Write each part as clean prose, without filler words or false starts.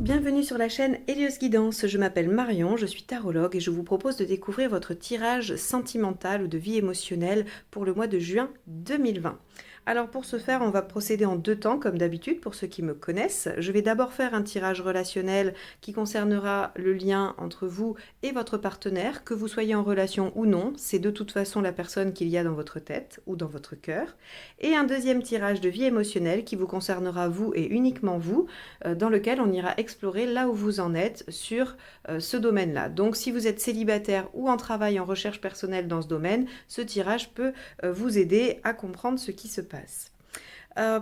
bienvenue sur la chaîne Hélios Guidance. Je m'appelle Marion, je suis tarologue et je vous propose de découvrir votre tirage sentimental ou de vie émotionnelle pour le mois de juin 2020. Alors pour ce faire, on va procéder en deux temps comme d'habitude pour ceux qui me connaissent. Je vais d'abord faire un tirage relationnel qui concernera le lien entre vous et votre partenaire, que vous soyez en relation ou non. C'est de toute façon la personne qu'il y a dans votre tête ou dans votre cœur. Et un deuxième tirage de vie émotionnelle qui vous concernera vous et uniquement vous, dans lequel on ira explorer là où vous en êtes sur ce domaine-là. Donc si vous êtes célibataire ou en travail en recherche personnelle dans ce domaine, ce tirage peut vous aider à comprendre ce qui se passe.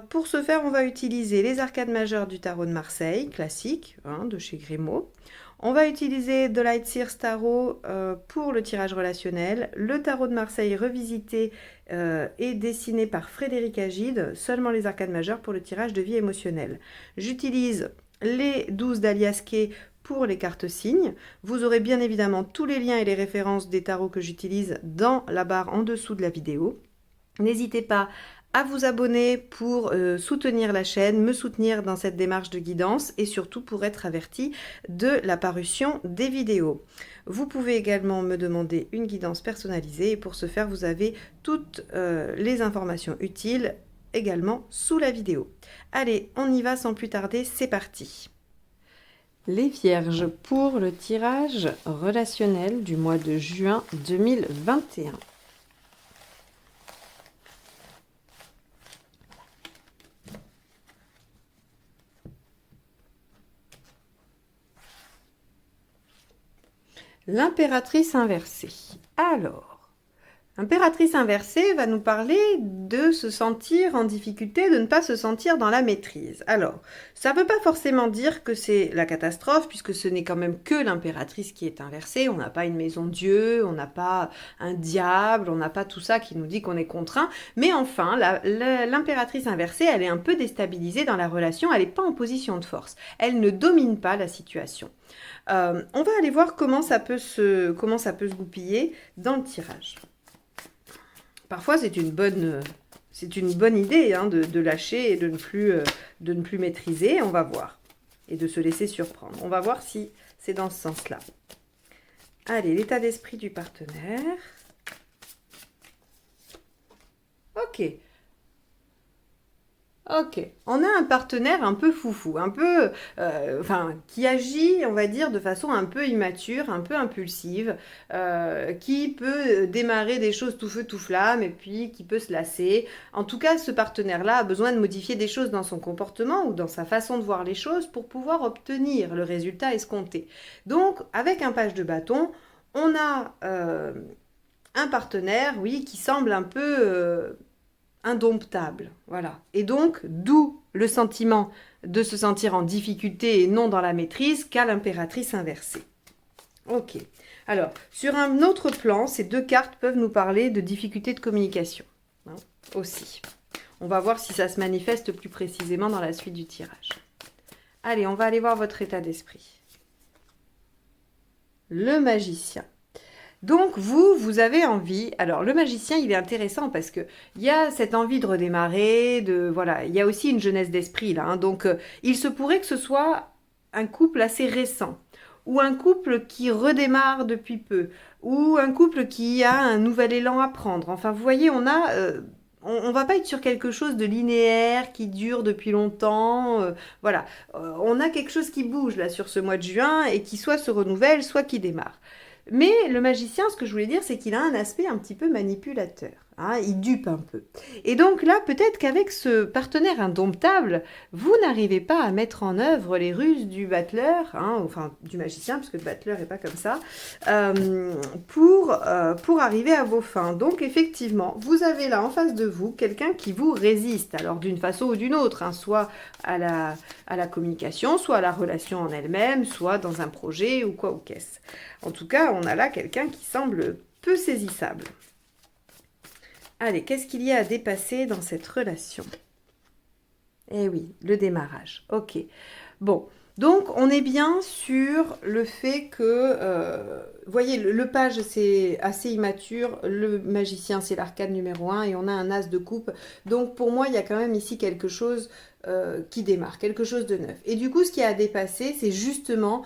Pour ce faire, on va utiliser les arcades majeures du tarot de Marseille, classique, de chez Grimaud. On va utiliser The Light Seers Tarot pour le tirage relationnel, le tarot de Marseille revisité et dessiné par Frédéric Agide, seulement les arcades majeures pour le tirage de vie émotionnelle. J'utilise les 12 d'Alias Kay pour les cartes signes. Vous aurez bien évidemment tous les liens et les références des tarots que j'utilise dans la barre en dessous de la vidéo. N'hésitez pas à vous abonner pour soutenir la chaîne, me soutenir dans cette démarche de guidance et surtout pour être averti de la parution des vidéos. Vous pouvez également me demander une guidance personnalisée et pour ce faire, vous avez toutes les informations utiles également sous la vidéo. Allez, on y va sans plus tarder, c'est parti. Les Vierges pour le tirage relationnel du mois de juin 2021. L'impératrice inversée. Alors, l'impératrice inversée va nous parler de se sentir en difficulté, de ne pas se sentir dans la maîtrise. Alors, ça ne veut pas forcément dire que c'est la catastrophe, puisque ce n'est quand même que l'impératrice qui est inversée. On n'a pas une maison Dieu, on n'a pas un diable, on n'a pas tout ça qui nous dit qu'on est contraint. Mais enfin, l'impératrice inversée, elle est un peu déstabilisée dans la relation, elle n'est pas en position de force. Elle ne domine pas la situation. On va aller voir comment ça peut se goupiller dans le tirage. Parfois, c'est une bonne idée de lâcher et de ne plus maîtriser. On va voir. Et de se laisser surprendre. On va voir si c'est dans ce sens-là. Allez, l'état d'esprit du partenaire. Ok, on a un partenaire un peu foufou, un peu, qui agit, on va dire, de façon un peu immature, un peu impulsive, qui peut démarrer des choses tout feu tout flamme et puis qui peut se lasser. En tout cas, ce partenaire-là a besoin de modifier des choses dans son comportement ou dans sa façon de voir les choses pour pouvoir obtenir le résultat escompté. Donc, avec un page de bâton, on a un partenaire, oui, qui semble un peu indomptable, voilà. Et donc, d'où le sentiment de se sentir en difficulté et non dans la maîtrise qu'a l'impératrice inversée. Ok. Alors, sur un autre plan, ces deux cartes peuvent nous parler de difficultés de communication, aussi. On va voir si ça se manifeste plus précisément dans la suite du tirage. Allez, on va aller voir votre état d'esprit. Le magicien. Donc, vous avez envie... Alors, le magicien, il est intéressant parce qu'il y a cette envie de redémarrer, voilà, il y a aussi une jeunesse d'esprit, là. Donc, il se pourrait que ce soit un couple assez récent, ou un couple qui redémarre depuis peu, ou un couple qui a un nouvel élan à prendre. Enfin, vous voyez, on va pas être sur quelque chose de linéaire, qui dure depuis longtemps, voilà. On a quelque chose qui bouge, là, sur ce mois de juin, et qui soit se renouvelle, soit qui démarre. Mais le magicien, ce que je voulais dire, c'est qu'il a un aspect un petit peu manipulateur. Il dupe un peu. Et donc là, peut-être qu'avec ce partenaire indomptable, vous n'arrivez pas à mettre en œuvre les ruses du battleur, enfin du magicien, parce que le battleur n'est pas comme ça, pour arriver à vos fins. Donc effectivement, vous avez là en face de vous quelqu'un qui vous résiste, alors d'une façon ou d'une autre, soit à la communication, soit à la relation en elle-même, soit dans un projet ou quoi ou qu'est-ce. En tout cas, on a là quelqu'un qui semble peu saisissable. Allez, qu'est-ce qu'il y a à dépasser dans cette relation? Eh oui, le démarrage. Ok. Bon, Donc, on est bien sur le fait que, vous voyez, le page, c'est assez immature, le magicien, c'est l'arcade numéro un, et on a un as de coupe. Donc, pour moi, il y a quand même ici quelque chose qui démarre, quelque chose de neuf. Et du coup, ce qui a dépassé, c'est justement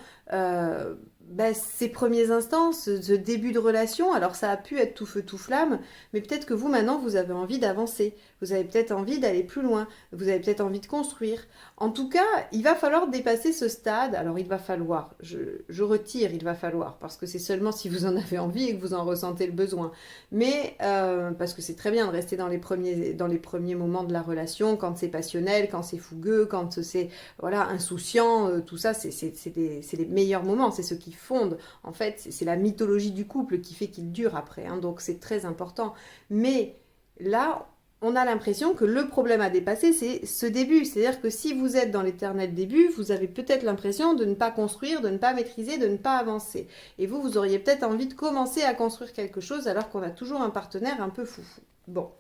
ces premiers instants, ce début de relation. Alors, ça a pu être tout feu, tout flamme, mais peut-être que vous, maintenant, vous avez envie d'avancer. Vous avez peut-être envie d'aller plus loin. Vous avez peut-être envie de construire. En tout cas, il va falloir dépasser ce stade. Alors, il va falloir, je retire, il va falloir, parce que c'est seulement si vous en avez envie et que vous en ressentez le besoin. Mais, parce que c'est très bien de rester dans les premiers moments de la relation, quand c'est passionnel, quand c'est fougueux, quand c'est voilà, insouciant, tout ça, c'est les meilleurs moments, c'est ceux qui fondent. En fait, c'est la mythologie du couple qui fait qu'il dure après, hein, donc c'est très important. Mais là, on a l'impression que le problème à dépasser, c'est ce début. C'est-à-dire que si vous êtes dans l'éternel début, vous avez peut-être l'impression de ne pas construire, de ne pas maîtriser, de ne pas avancer. Et vous auriez peut-être envie de commencer à construire quelque chose alors qu'on a toujours un partenaire un peu foufou. Bon,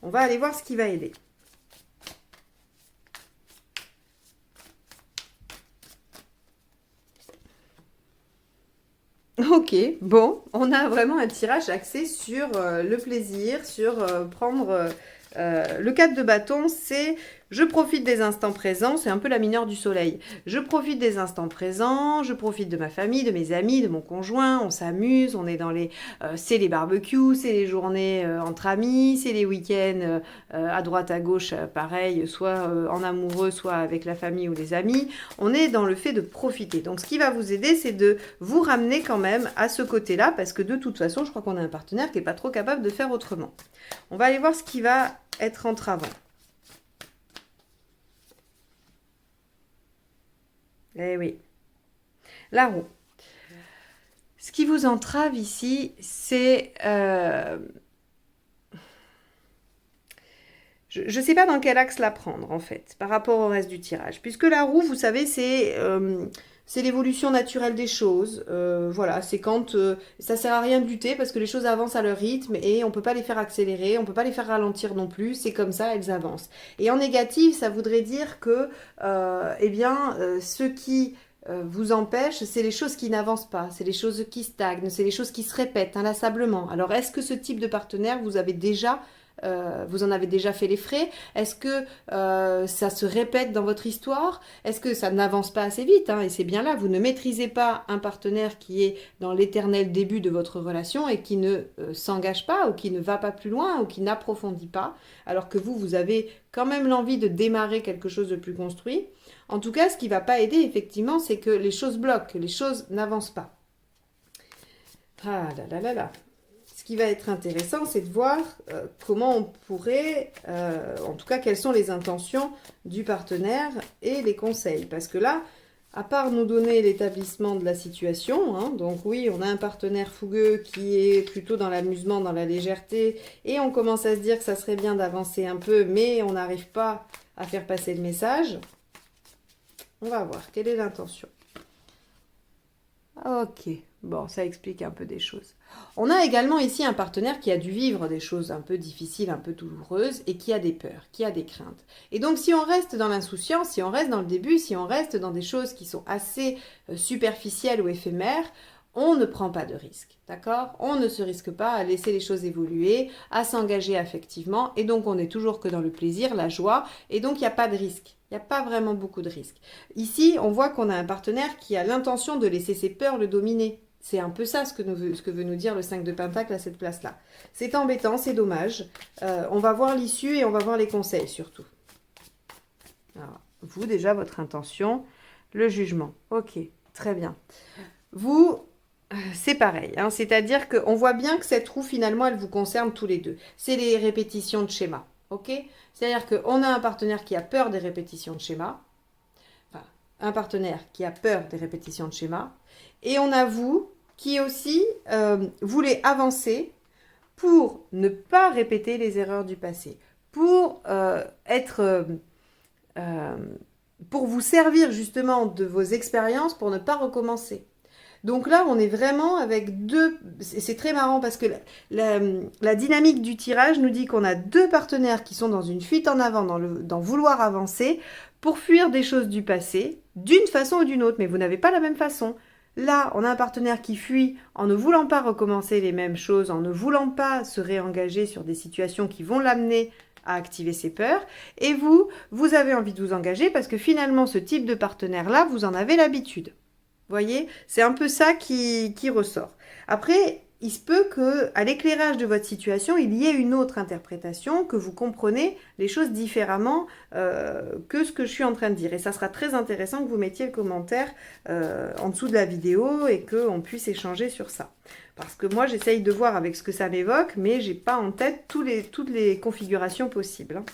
on va aller voir ce qui va aider. Ok, bon, on a vraiment un tirage axé sur le plaisir, sur prendre le 4 de bâton, c'est je profite des instants présents, c'est un peu la mineure du soleil. Je profite des instants présents, je profite de ma famille, de mes amis, de mon conjoint, on s'amuse, on est dans les... c'est les barbecues, c'est les journées entre amis, c'est les week-ends à droite, à gauche, pareil, soit en amoureux, soit avec la famille ou les amis. On est dans le fait de profiter. Donc ce qui va vous aider, c'est de vous ramener quand même à ce côté-là, parce que de toute façon, je crois qu'on a un partenaire qui n'est pas trop capable de faire autrement. On va aller voir ce qui va être entravant. Eh oui, la roue. Ce qui vous entrave ici, c'est... je ne sais pas dans quel axe la prendre, en fait, par rapport au reste du tirage. Puisque la roue, vous savez, c'est l'évolution naturelle des choses. Voilà, c'est quand ça sert à rien de lutter parce que les choses avancent à leur rythme et on peut pas les faire accélérer, on peut pas les faire ralentir non plus. C'est comme ça, elles avancent. Et en négatif, ça voudrait dire que, ce qui vous empêche, c'est les choses qui n'avancent pas, c'est les choses qui stagnent, c'est les choses qui se répètent inlassablement. Alors, est-ce que ce type de partenaire, vous en avez déjà fait les frais? Est-ce que ça se répète dans votre histoire? Est-ce que ça n'avance pas assez vite, hein? Et c'est bien là, vous ne maîtrisez pas un partenaire qui est dans l'éternel début de votre relation et qui ne s'engage pas ou qui ne va pas plus loin ou qui n'approfondit pas, alors que vous avez quand même l'envie de démarrer quelque chose de plus construit. En tout cas, ce qui ne va pas aider, effectivement, c'est que les choses bloquent, les choses n'avancent pas. Ah là là là là. Ce qui va être intéressant, c'est de voir comment on pourrait, en tout cas, quelles sont les intentions du partenaire et les conseils. Parce que là, à part nous donner l'établissement de la situation, hein, donc oui, on a un partenaire fougueux qui est plutôt dans l'amusement, dans la légèreté, et on commence à se dire que ça serait bien d'avancer un peu, mais on n'arrive pas à faire passer le message. On va voir, quelle est l'intention? Ok, bon, ça explique un peu des choses. On a également ici un partenaire qui a dû vivre des choses un peu difficiles, un peu douloureuses, et qui a des peurs, qui a des craintes. Et donc, si on reste dans l'insouciance, si on reste dans le début, si on reste dans des choses qui sont assez superficielles ou éphémères, on ne prend pas de risque, d'accord? On ne se risque pas à laisser les choses évoluer, à s'engager affectivement, et donc on n'est toujours que dans le plaisir, la joie, et donc il n'y a pas de risque. Il n'y a pas vraiment beaucoup de risques. Ici, on voit qu'on a un partenaire qui a l'intention de laisser ses peurs le dominer. C'est un peu ça ce que veut nous dire le 5 de Pentacle à cette place-là. C'est embêtant, c'est dommage. On va voir l'issue et on va voir les conseils surtout. Alors, vous, déjà, votre intention, le jugement. Ok, très bien. Vous, c'est pareil. Hein, c'est-à-dire qu'on voit bien que cette roue, finalement, elle vous concerne tous les deux. C'est les répétitions de schémas. Ok? C'est-à-dire qu'on a un partenaire qui a peur des répétitions de schémas. Enfin, un partenaire qui a peur des répétitions de schémas. Et on a vous qui aussi voulez avancer pour ne pas répéter les erreurs du passé. Pour pour vous servir justement de vos expériences pour ne pas recommencer. Donc là, on est vraiment avec deux... C'est très marrant parce que la dynamique du tirage nous dit qu'on a deux partenaires qui sont dans une fuite en avant, dans vouloir avancer, pour fuir des choses du passé, d'une façon ou d'une autre, mais vous n'avez pas la même façon. Là, on a un partenaire qui fuit en ne voulant pas recommencer les mêmes choses, en ne voulant pas se réengager sur des situations qui vont l'amener à activer ses peurs. Et vous avez envie de vous engager parce que finalement, ce type de partenaire-là, vous en avez l'habitude. Vous voyez, c'est un peu ça qui ressort. Après, il se peut qu'à l'éclairage de votre situation, il y ait une autre interprétation, que vous comprenez les choses différemment que ce que je suis en train de dire. Et ça sera très intéressant que vous mettiez le commentaire en dessous de la vidéo et qu'on puisse échanger sur ça. Parce que moi, j'essaye de voir avec ce que ça m'évoque, mais je n'ai pas en tête toutes les configurations possibles. Hein.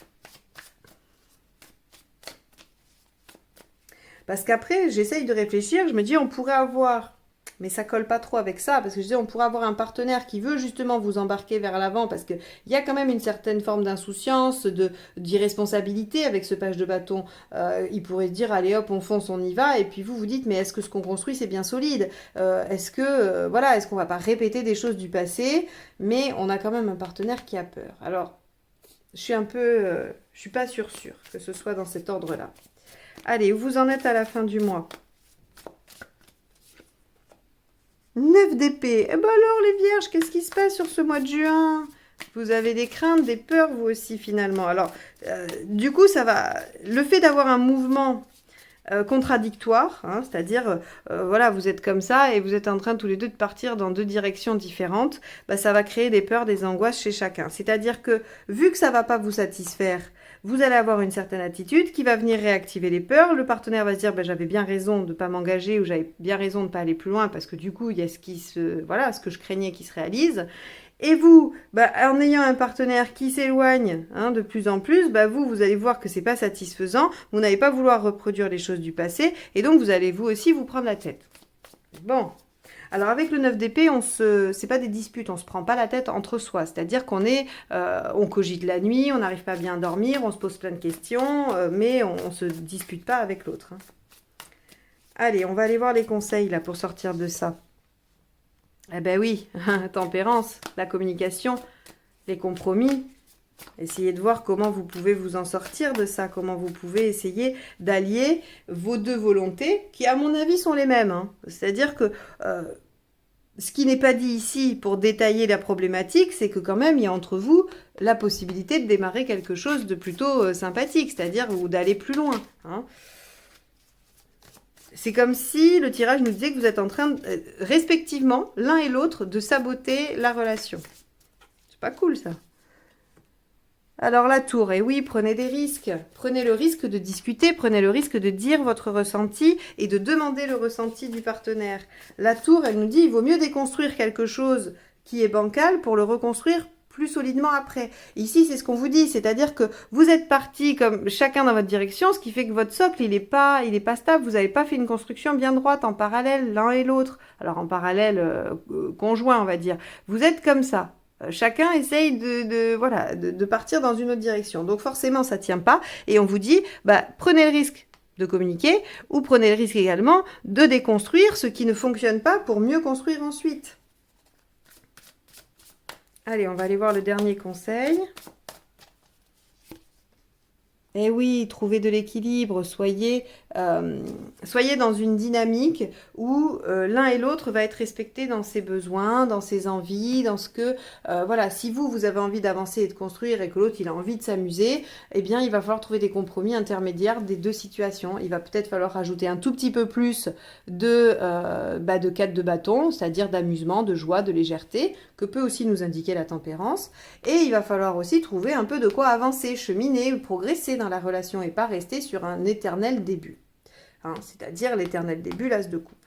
Parce qu'après, j'essaye de réfléchir, je me dis, on pourrait avoir... Mais ça colle pas trop avec ça, parce que je dis, on pourrait avoir un partenaire qui veut justement vous embarquer vers l'avant, parce qu'il y a quand même une certaine forme d'insouciance, d'irresponsabilité avec ce page de bâton. Il pourrait dire, allez hop, on fonce, on y va, et puis vous dites, mais est-ce que ce qu'on construit, c'est bien solide est-ce qu'on va pas répéter des choses du passé, mais on a quand même un partenaire qui a peur. Alors, je suis pas sûre que ce soit dans cet ordre-là. Allez, où vous en êtes à la fin du mois? 9 d'épée. Eh ben alors, les vierges, qu'est-ce qui se passe sur ce mois de juin? Vous avez des craintes, des peurs, vous aussi, finalement. Alors, du coup, ça va... Le fait d'avoir un mouvement contradictoire, hein, c'est-à-dire, voilà, vous êtes comme ça et vous êtes en train tous les deux de partir dans deux directions différentes, bah, ça va créer des peurs, des angoisses chez chacun. C'est-à-dire que, vu que ça ne va pas vous satisfaire, vous allez avoir une certaine attitude qui va venir réactiver les peurs. Le partenaire va se dire, ben, j'avais bien raison de ne pas m'engager ou j'avais bien raison de ne pas aller plus loin parce que du coup, il y a ce que je craignais qui se réalise. Et vous, bah, en ayant un partenaire qui s'éloigne de plus en plus, bah, vous allez voir que c'est pas satisfaisant, vous n'allez pas vouloir reproduire les choses du passé, et donc vous allez vous aussi vous prendre la tête. Bon. Alors avec le 9 d'épée, c'est pas des disputes, on se prend pas la tête entre soi. C'est-à-dire qu'on on cogite la nuit, on n'arrive pas à bien dormir, on se pose plein de questions, mais on se dispute pas avec l'autre. Hein. Allez, on va aller voir les conseils là pour sortir de ça. Eh ben oui, tempérance, la communication, les compromis. Essayez de voir comment vous pouvez vous en sortir de ça, comment vous pouvez essayer d'allier vos deux volontés, qui à mon avis sont les mêmes. Hein. C'est-à-dire que ce qui n'est pas dit ici pour détailler la problématique, c'est que quand même il y a entre vous la possibilité de démarrer quelque chose de plutôt sympathique, c'est-à-dire ou d'aller plus loin. Hein. C'est comme si le tirage nous disait que vous êtes en train, respectivement, l'un et l'autre, de saboter la relation. C'est pas cool ça. Alors la tour, et oui, prenez des risques. Prenez le risque de discuter, prenez le risque de dire votre ressenti et de demander le ressenti du partenaire. La tour, elle nous dit, il vaut mieux déconstruire quelque chose qui est bancal pour le reconstruire plus solidement après. Ici, c'est ce qu'on vous dit, c'est-à-dire que vous êtes partis comme chacun dans votre direction, ce qui fait que votre socle, il est pas stable, vous n'avez pas fait une construction bien droite en parallèle l'un et l'autre. Alors en parallèle conjoint, on va dire. Vous êtes comme ça. Chacun essaye de partir dans une autre direction. Donc forcément, ça ne tient pas. Et on vous dit, bah, prenez le risque de communiquer ou prenez le risque également de déconstruire ce qui ne fonctionne pas pour mieux construire ensuite. Allez, on va aller voir le dernier conseil. Eh oui, trouvez de l'équilibre, soyez dans une dynamique où l'un et l'autre va être respecté dans ses besoins, dans ses envies, dans ce que... voilà, si vous avez envie d'avancer et de construire et que l'autre, il a envie de s'amuser, eh bien, il va falloir trouver des compromis intermédiaires des deux situations. Il va peut-être falloir rajouter un tout petit peu plus de 4 de bâton, c'est-à-dire d'amusement, de joie, de légèreté, que peut aussi nous indiquer la tempérance. Et il va falloir aussi trouver un peu de quoi avancer, cheminer ou progresser dans la relation et pas rester sur un éternel début. Hein, c'est-à-dire l'éternel début, l'as de coupe.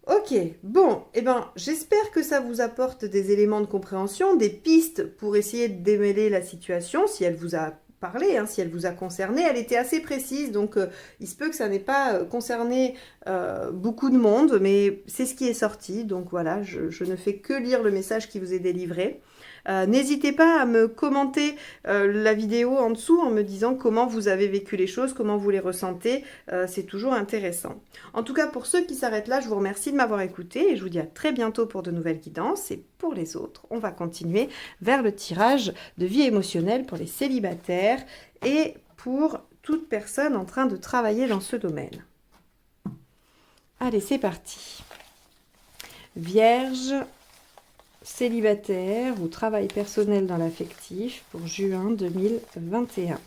Ok, bon, eh ben, j'espère que ça vous apporte des éléments de compréhension, des pistes pour essayer de démêler la situation, si elle vous a parlé, hein, si elle vous a concerné. Elle était assez précise, donc il se peut que ça n'ait pas concerné beaucoup de monde, mais c'est ce qui est sorti, donc voilà, je ne fais que lire le message qui vous est délivré. N'hésitez pas à me commenter la vidéo en dessous en me disant comment vous avez vécu les choses, comment vous les ressentez. C'est toujours intéressant. En tout cas, pour ceux qui s'arrêtent là, je vous remercie de m'avoir écouté et je vous dis à très bientôt pour de nouvelles guidances. Et pour les autres, on va continuer vers le tirage de vie émotionnelle pour les célibataires et pour toute personne en train de travailler dans ce domaine. Allez, c'est parti. Vierge, célibataire ou travail personnel dans l'affectif pour juin 2021.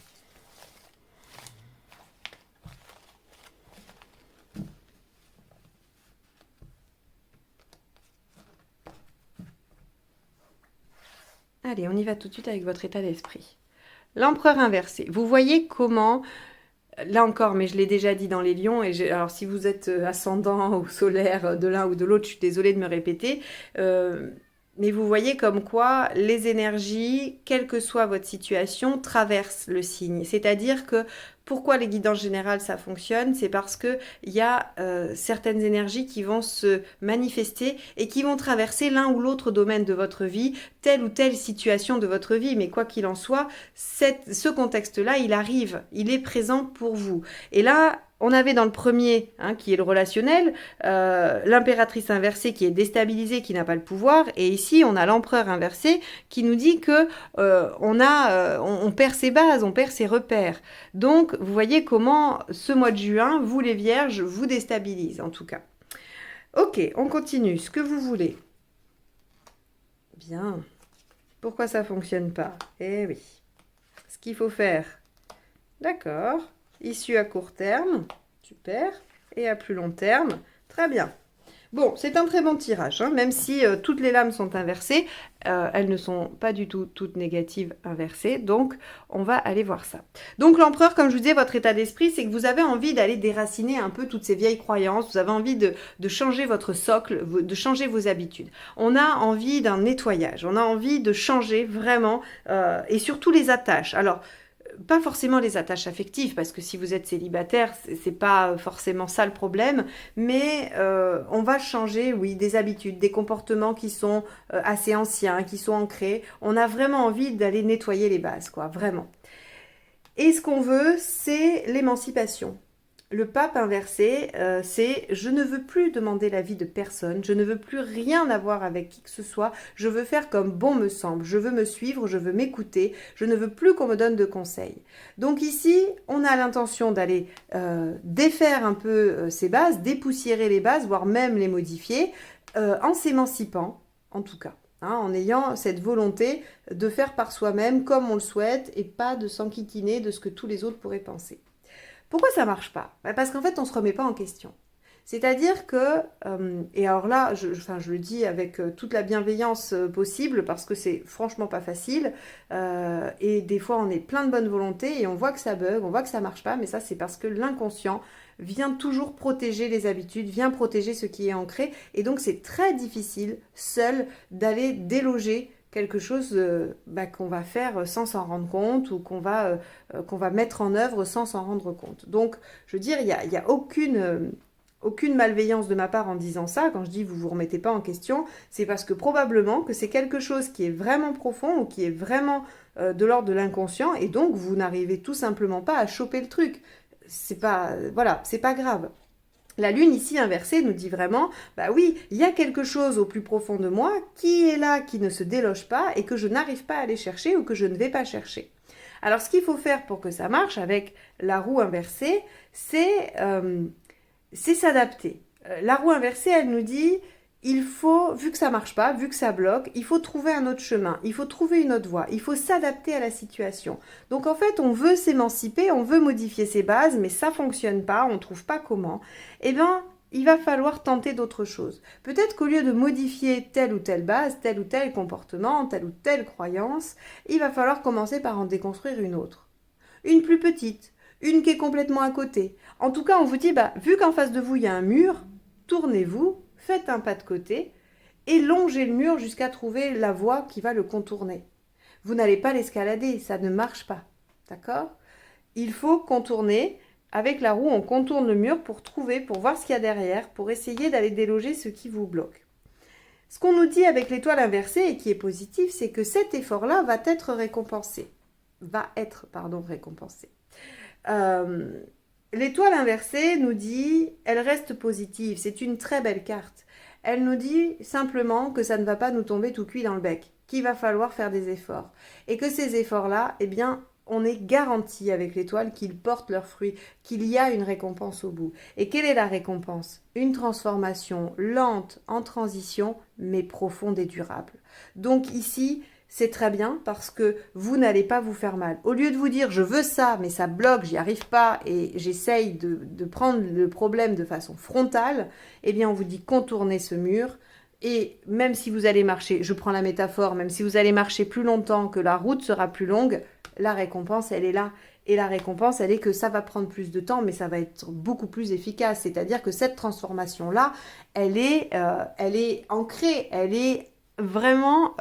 Allez, on y va tout de suite avec votre état d'esprit. L'empereur inversé. Vous voyez comment, là encore, mais je l'ai déjà dit dans les lions, et alors si vous êtes ascendant ou solaire de l'un ou de l'autre, je suis désolée de me répéter, mais vous voyez comme quoi les énergies, quelle que soit votre situation, traversent le signe. C'est-à-dire que pourquoi les guidances générales ça fonctionne, c'est parce que il y a certaines énergies qui vont se manifester et qui vont traverser l'un ou l'autre domaine de votre vie, telle ou telle situation de votre vie. Mais quoi qu'il en soit, ce contexte-là, il arrive, il est présent pour vous. Et là, on avait dans le premier, qui est le relationnel, l'impératrice inversée qui est déstabilisée, qui n'a pas le pouvoir. Et ici, on a l'empereur inversé qui nous dit que on perd ses bases, on perd ses repères. Donc, vous voyez comment ce mois de juin, vous les vierges, vous déstabilise en tout cas. Ok, on continue. Ce que vous voulez. Bien. Pourquoi ça ne fonctionne pas? Eh oui. Ce qu'il faut faire. D'accord. Issue à court terme, super, et à plus long terme, très bien. Bon, c'est un très bon tirage, même si toutes les lames sont inversées, elles ne sont pas du tout toutes négatives inversées, donc on va aller voir ça. Donc l'empereur, comme je vous disais, votre état d'esprit, c'est que vous avez envie d'aller déraciner un peu toutes ces vieilles croyances, vous avez envie de changer votre socle, de changer vos habitudes. On a envie d'un nettoyage, on a envie de changer vraiment, et surtout les attaches. Alors, pas forcément les attaches affectives, parce que si vous êtes célibataire, c'est pas forcément ça le problème, mais on va changer, oui, des habitudes, des comportements qui sont assez anciens, qui sont ancrés. On a vraiment envie d'aller nettoyer les bases, quoi, vraiment. Et ce qu'on veut, c'est l'émancipation. Le pape inversé, c'est « je ne veux plus demander l'avis de personne, je ne veux plus rien avoir avec qui que ce soit, je veux faire comme bon me semble, je veux me suivre, je veux m'écouter, je ne veux plus qu'on me donne de conseils ». Donc ici, on a l'intention d'aller défaire un peu ces bases, dépoussiérer les bases, voire même les modifier, en s'émancipant, en tout cas. En ayant cette volonté de faire par soi-même comme on le souhaite et pas de s'enquiquiner de ce que tous les autres pourraient penser. Pourquoi ça marche pas? Parce qu'en fait, on ne se remet pas en question. C'est-à-dire que, et alors là, je le dis avec toute la bienveillance possible, parce que c'est franchement pas facile, et des fois on est plein de bonne volonté, et on voit que ça bug, on voit que ça marche pas, mais ça c'est parce que l'inconscient vient toujours protéger les habitudes, vient protéger ce qui est ancré, et donc c'est très difficile, seul, d'aller déloger quelque chose qu'on va faire sans s'en rendre compte ou qu'on va mettre en œuvre sans s'en rendre compte. Donc, je veux dire, il y a aucune malveillance de ma part en disant ça. Quand je dis vous vous remettez pas en question, c'est parce que probablement que c'est quelque chose qui est vraiment profond ou qui est vraiment de l'ordre de l'inconscient et donc vous n'arrivez tout simplement pas à choper le truc. C'est pas grave. La lune ici inversée nous dit vraiment, bah oui, il y a quelque chose au plus profond de moi qui est là, qui ne se déloge pas et que je n'arrive pas à aller chercher ou que je ne vais pas chercher. Alors ce qu'il faut faire pour que ça marche avec la roue inversée, c'est s'adapter. La roue inversée, elle nous dit, il faut, vu que ça marche pas, vu que ça bloque, il faut trouver un autre chemin, il faut trouver une autre voie, il faut s'adapter à la situation. Donc en fait, on veut s'émanciper, on veut modifier ses bases, mais ça fonctionne pas, on trouve pas comment. Eh bien, il va falloir tenter d'autres choses. Peut-être qu'au lieu de modifier telle ou telle base, tel ou tel comportement, telle ou telle croyance, il va falloir commencer par en déconstruire une autre. Une plus petite, une qui est complètement à côté. En tout cas, on vous dit, vu qu'en face de vous, il y a un mur, tournez-vous, faites un pas de côté et longez le mur jusqu'à trouver la voie qui va le contourner. Vous n'allez pas l'escalader, ça ne marche pas. D'accord? Il faut contourner. Avec la roue, on contourne le mur pour voir ce qu'il y a derrière, pour essayer d'aller déloger ce qui vous bloque. Ce qu'on nous dit avec l'étoile inversée et qui est positif, c'est que cet effort-là va être récompensé. Récompensé. L'étoile inversée nous dit, elle reste positive, c'est une très belle carte. Elle nous dit simplement que ça ne va pas nous tomber tout cuit dans le bec, qu'il va falloir faire des efforts. Et que ces efforts-là, eh bien, on est garanti avec l'étoile qu'ils portent leurs fruits, qu'il y a une récompense au bout. Et quelle est la récompense? Une transformation lente, en transition, mais profonde et durable. Donc ici, c'est très bien parce que vous n'allez pas vous faire mal. Au lieu de vous dire je veux ça, mais ça bloque, j'y arrive pas et j'essaye de prendre le problème de façon frontale, eh bien on vous dit contournez ce mur. Et même si vous allez marcher, je prends la métaphore, même si vous allez marcher plus longtemps, que la route sera plus longue, la récompense, elle est là. Et la récompense, elle est que ça va prendre plus de temps, mais ça va être beaucoup plus efficace. C'est-à-dire que cette transformation-là, elle est ancrée, elle est vraiment...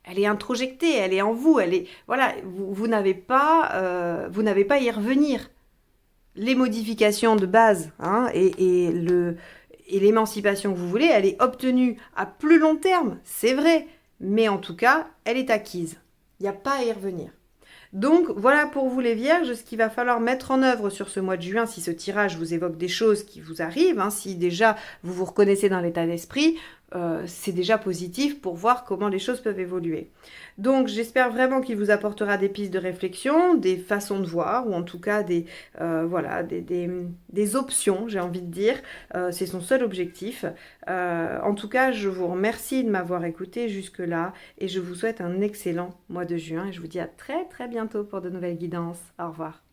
elle est introjectée, elle est en vous, elle est voilà, vous n'avez pas à y revenir. Les modifications de base et l'émancipation que vous voulez, elle est obtenue à plus long terme, c'est vrai, mais en tout cas, elle est acquise. Il n'y a pas à y revenir. Donc voilà pour vous les vierges, ce qu'il va falloir mettre en œuvre sur ce mois de juin si ce tirage vous évoque des choses qui vous arrivent, si déjà vous vous reconnaissez dans l'état d'esprit, c'est déjà positif pour voir comment les choses peuvent évoluer. Donc j'espère vraiment qu'il vous apportera des pistes de réflexion, des façons de voir, ou en tout cas des options, j'ai envie de dire. C'est son seul objectif. En tout cas, je vous remercie de m'avoir écouté jusque-là et je vous souhaite un excellent mois de juin. Et je vous dis à très très bientôt pour de nouvelles guidances. Au revoir.